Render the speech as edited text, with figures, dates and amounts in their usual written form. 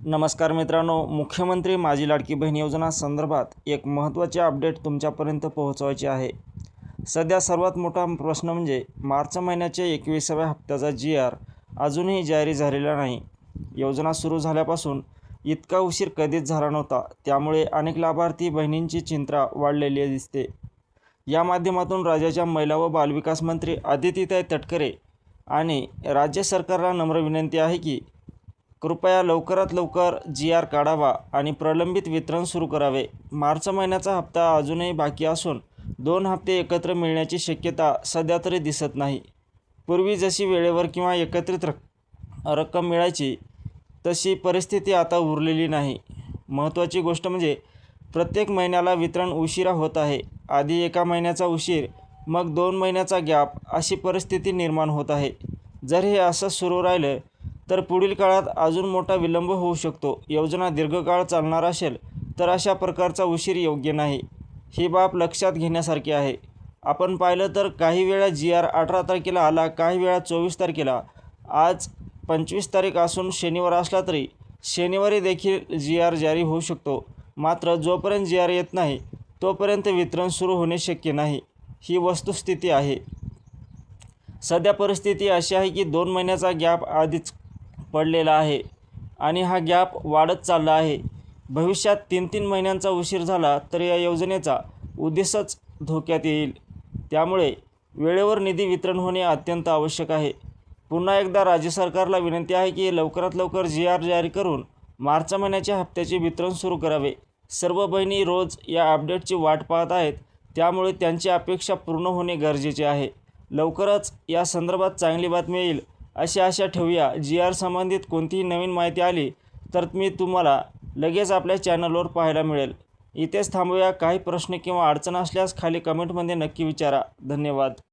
नमस्कार मित्रांनो, मुख्यमंत्री माझी लाडकी बहीण योजना संदर्भात एक महत्त्वाचे अपडेट तुमच्यापर्यंत पोहोचवायचे आहे। सध्या सर्वात मोठा प्रश्न म्हणजे मार्च महिन्याच्या 21व्या हप्त्याचा GR अजूनही जारी झालेला नाही। योजना सुरू झाल्यापासून इतका उशीर कधीच झाला नव्हता, त्यामुळे अनेक लाभार्थी बहिणींची चिंता वाढलेली दिसते। या माध्यमातून राज्याच्या महिला व बालविकास मंत्री आदितीताई तटकरे आणि राज्य सरकारला नम्र विनंती आहे की कृपया लवकरात लवकर GR काढावा आणि प्रलंबित वितरण सुरू करावे। मार्च महिन्याचा हप्ता अजूनही बाकी असून 2 हप्ते एकत्र मिळण्याची शक्यता सध्या तरी दिसत नाही। पूर्वी जशी वेळेवर किंवा एकत्रित रक्कम मिळायची तशी परिस्थिती आता उरलेली नाही। महत्त्वाची गोष्ट म्हणजे प्रत्येक महिन्याला वितरण उशिरा होत आहे। आधी 1 महिन्याचा उशीर, मग 2 महिन्याचा गॅप अशी परिस्थिती निर्माण होत आहे। जर हे असं सुरू राहिलं तर पुढील काळात अजून मोठा विलंब होऊ शकतो। योजना दीर्घकाळ चालणार असेल तर अशा प्रकारचा उशीर योग्य नाही। ही बाब लक्षात घेण्यासारखी आहे। आपण पाहिलं तर काही वेळा GR 18 तारखेला आला, काही वेळा 24 तारखेला। आज 25 तारीख असून शनिवार असला तरी शनिवारी देखील GR जारी होऊ शकतो। मात्र जोपर्यंत GR येत नाही तोपर्यंत वितरण सुरू होणे शक्य नाही, ही वस्तुस्थिती आहे। सध्या परिस्थिती अशी आहे की 2 महिन्याचा गॅप आधीच पडलेला आहे आणि हा गॅप वाढत चालला आहे। भविष्यात 3-3 महिन्यांचा उशीर झाला तर या योजनेचा उद्देशच धोक्यात येईल। त्यामुळे वेळेवर निधी वितरण होणे अत्यंत आवश्यक आहे। पुन्हा एकदा राज्य सरकारला विनंती आहे की लवकरात लवकर GR जारी करून मार्च महिन्याच्या हप्त्याचे वितरण सुरू करावे। सर्व बहिणी रोज या अपडेटची वाट पाहत आहेत, त्यामुळे त्यांची अपेक्षा पूर्ण होणे गरजेचे आहे। लवकरच या संदर्भात चांगली बातमी येईल अशी आशा ठेवूया। GR संबंधित कोणतीही नवीन माहिती आली तर मी तुम्हाला लगेच आपल्या चॅनलवर पाहायला मिळेल। इथेच थांबूया। काही प्रश्न किंवा अडचण असल्यास खाली कमेंटमध्ये नक्की विचारा। धन्यवाद।